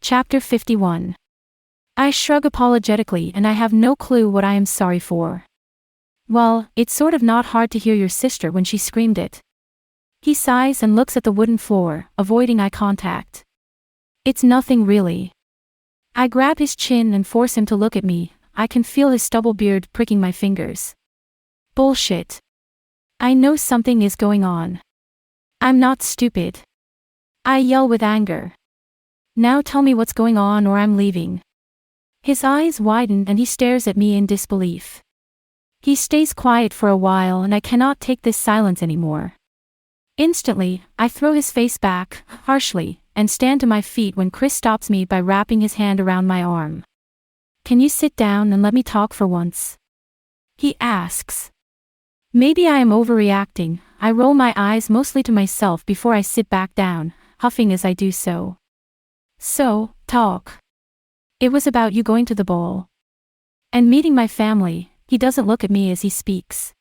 Chapter 51. I shrug apologetically and I have no clue what I am sorry for. Well, it's sort of not hard to hear your sister when she screamed it. He sighs and looks at the wooden floor, avoiding eye contact. It's nothing really. I grab his chin and force him to look at me. I can feel his stubble beard pricking my fingers. Bullshit. I know something is going on. I'm not stupid. I yell with anger. Now tell me what's going on or I'm leaving. His eyes widen and he stares at me in disbelief. He stays quiet for a while and I cannot take this silence anymore. Instantly, I throw his face back, harshly, and stand to my feet when Chris stops me by wrapping his hand around my arm. Can you sit down and let me talk for once? He asks. Maybe I am overreacting. I roll my eyes mostly to myself before I sit back down, huffing as I do so. So, talk. It was about you going to the ball. And meeting my family. He doesn't look at me as he speaks.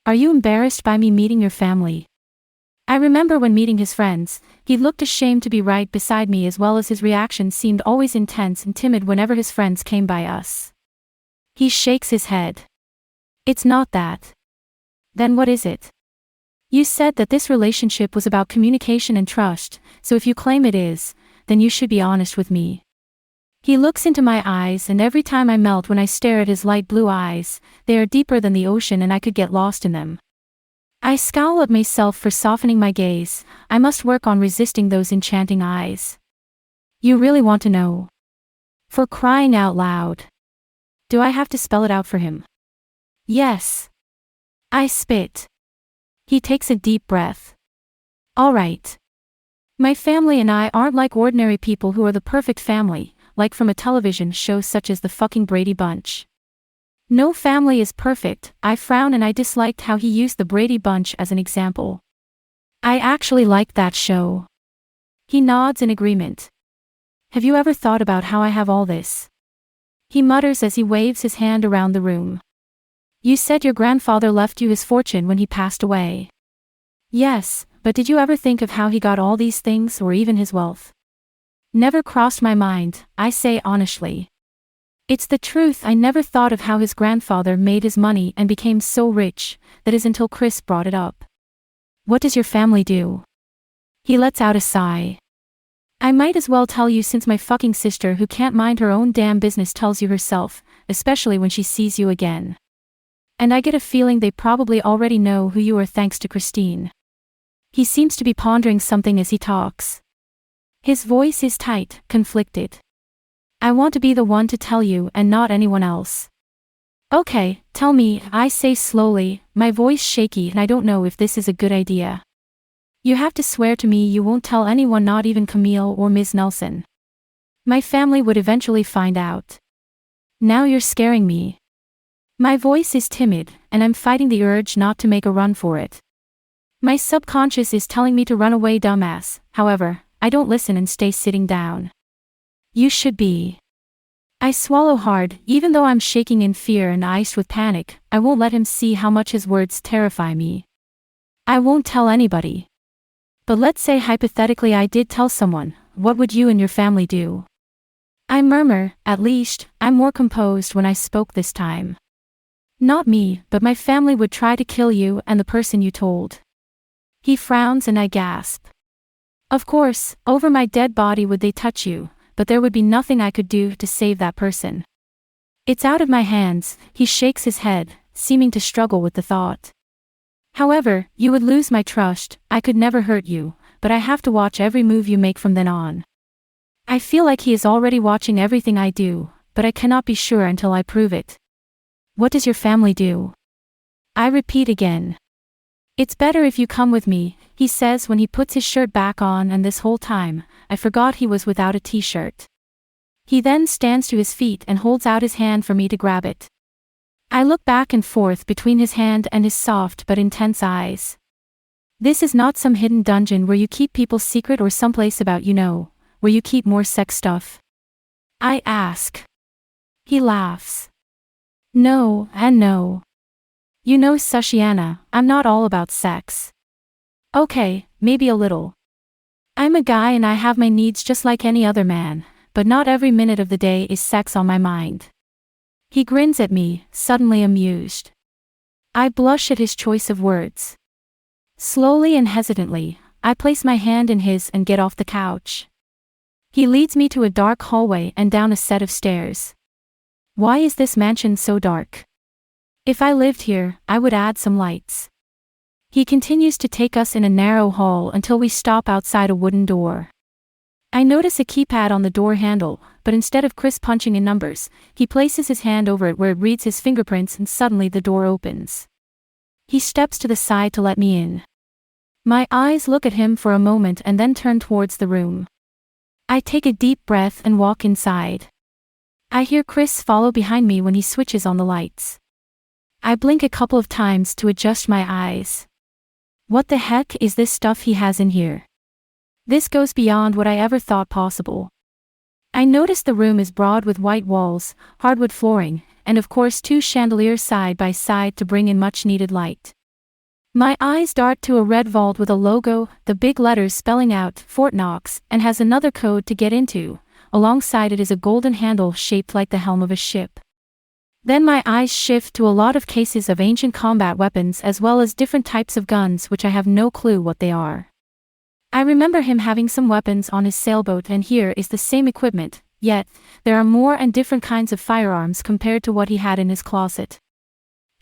Are you embarrassed by me meeting your family? I remember when meeting his friends, he looked ashamed to be right beside me as well as his reaction seemed always intense and timid whenever his friends came by us. He shakes his head. It's not that. Then what is it? You said that this relationship was about communication and trust, so if you claim it is, then you should be honest with me. He looks into my eyes and every time I melt when I stare at his light blue eyes, they are deeper than the ocean and I could get lost in them. I scowl at myself for softening my gaze. I must work on resisting those enchanting eyes. You really want to know? For crying out loud. Do I have to spell it out for him? Yes. I spit. He takes a deep breath. All right. My family and I aren't like ordinary people who are the perfect family, like from a television show such as the fucking Brady Bunch. No family is perfect. I frown and I disliked how he used the Brady Bunch as an example. I actually liked that show. He nods in agreement. Have you ever thought about how I have all this? He mutters as he waves his hand around the room. You said your grandfather left you his fortune when he passed away. Yes, but did you ever think of how he got all these things or even his wealth? Never crossed my mind, I say honestly. It's the truth. I never thought of how his grandfather made his money and became so rich, that is until Chris brought it up. What does your family do? He lets out a sigh. I might as well tell you since my fucking sister who can't mind her own damn business tells you herself, especially when she sees you again. And I get a feeling they probably already know who you are thanks to Christine. He seems to be pondering something as he talks. His voice is tight, conflicted. I want to be the one to tell you and not anyone else. Okay, tell me, I say slowly, my voice shaky and I don't know if this is a good idea. You have to swear to me you won't tell anyone, not even Camille or Ms. Nelson. My family would eventually find out. Now you're scaring me. My voice is timid, and I'm fighting the urge not to make a run for it. My subconscious is telling me to run away, dumbass. However, I don't listen and stay sitting down. You should be. I swallow hard, even though I'm shaking in fear and iced with panic. I won't let him see how much his words terrify me. I won't tell anybody. But let's say hypothetically I did tell someone, what would you and your family do? I murmur, at least, I'm more composed when I spoke this time. Not me, but my family would try to kill you and the person you told. He frowns and I gasp. Of course, over my dead body would they touch you, but there would be nothing I could do to save that person. It's out of my hands. He shakes his head, seeming to struggle with the thought. However, you would lose my trust. I could never hurt you, but I have to watch every move you make from then on. I feel like he is already watching everything I do, but I cannot be sure until I prove it. What does your family do? I repeat again. It's better if you come with me, he says when he puts his shirt back on, and this whole time, I forgot he was without a t-shirt. He then stands to his feet and holds out his hand for me to grab it. I look back and forth between his hand and his soft but intense eyes. This is not some hidden dungeon where you keep people's secret or someplace about where you keep more sex stuff. I ask. He laughs. No, and no. You know, Sushiana, I'm not all about sex. Okay, maybe a little. I'm a guy and I have my needs just like any other man, but not every minute of the day is sex on my mind. He grins at me, suddenly amused. I blush at his choice of words. Slowly and hesitantly, I place my hand in his and get off the couch. He leads me to a dark hallway and down a set of stairs. Why is this mansion so dark? If I lived here, I would add some lights. He continues to take us in a narrow hall until we stop outside a wooden door. I notice a keypad on the door handle, but instead of Chris punching in numbers, he places his hand over it where it reads his fingerprints and suddenly the door opens. He steps to the side to let me in. My eyes look at him for a moment and then turn towards the room. I take a deep breath and walk inside. I hear Chris follow behind me when he switches on the lights. I blink a couple of times to adjust my eyes. What the heck is this stuff he has in here? This goes beyond what I ever thought possible. I notice the room is broad with white walls, hardwood flooring, and of course 2 chandeliers side by side to bring in much needed light. My eyes dart to a red vault with a logo, the big letters spelling out Fort Knox, and has another code to get into. Alongside it is a golden handle shaped like the helm of a ship. Then my eyes shift to a lot of cases of ancient combat weapons as well as different types of guns which I have no clue what they are. I remember him having some weapons on his sailboat and here is the same equipment, yet, there are more and different kinds of firearms compared to what he had in his closet.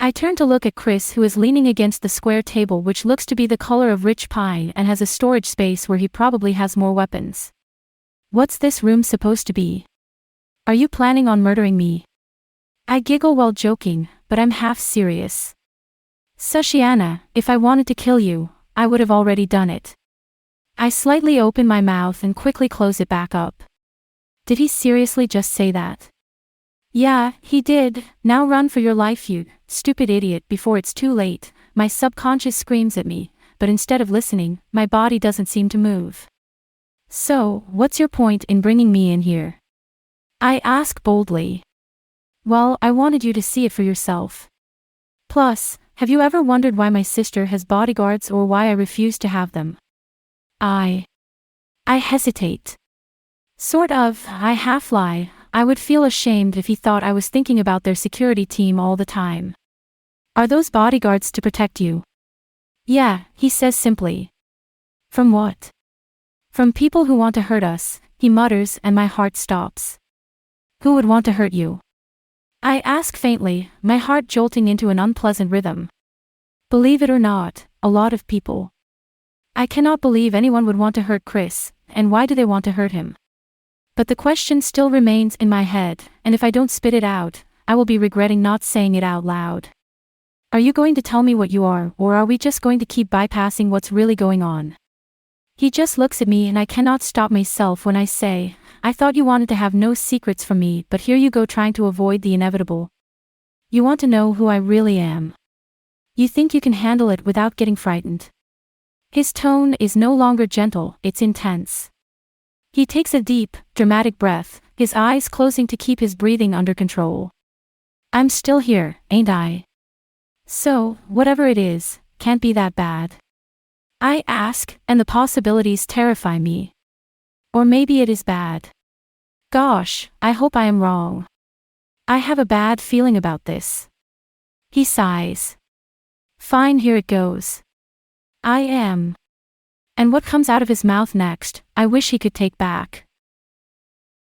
I turn to look at Chris who is leaning against the square table which looks to be the color of rich pine and has a storage space where he probably has more weapons. What's this room supposed to be? Are you planning on murdering me? I giggle while joking, but I'm half serious. Sushiana, if I wanted to kill you, I would have already done it. I slightly open my mouth and quickly close it back up. Did he seriously just say that? Yeah, he did. Now run for your life, you stupid idiot, before it's too late. My subconscious screams at me, but instead of listening, my body doesn't seem to move. So, what's your point in bringing me in here? I ask boldly. Well, I wanted you to see it for yourself. Plus, have you ever wondered why my sister has bodyguards or why I refuse to have them? I hesitate. Sort of, I half lie. I would feel ashamed if he thought I was thinking about their security team all the time. Are those bodyguards to protect you? Yeah, he says simply. From what? From people who want to hurt us, he mutters and my heart stops. Who would want to hurt you? I ask faintly, my heart jolting into an unpleasant rhythm. Believe it or not, a lot of people. I cannot believe anyone would want to hurt Chris, and why do they want to hurt him? But the question still remains in my head, and if I don't spit it out, I will be regretting not saying it out loud. Are you going to tell me what you are, or are we just going to keep bypassing what's really going on? He just looks at me and I cannot stop myself when I say, I thought you wanted to have no secrets from me, but here you go trying to avoid the inevitable. You want to know who I really am. You think you can handle it without getting frightened. His tone is no longer gentle, it's intense. He takes a deep, dramatic breath, his eyes closing to keep his breathing under control. I'm still here, ain't I? So, whatever it is, can't be that bad. I ask, and the possibilities terrify me. Or maybe it is bad. Gosh, I hope I am wrong. I have a bad feeling about this. He sighs. Fine, here it goes. I am. And what comes out of his mouth next, I wish he could take back.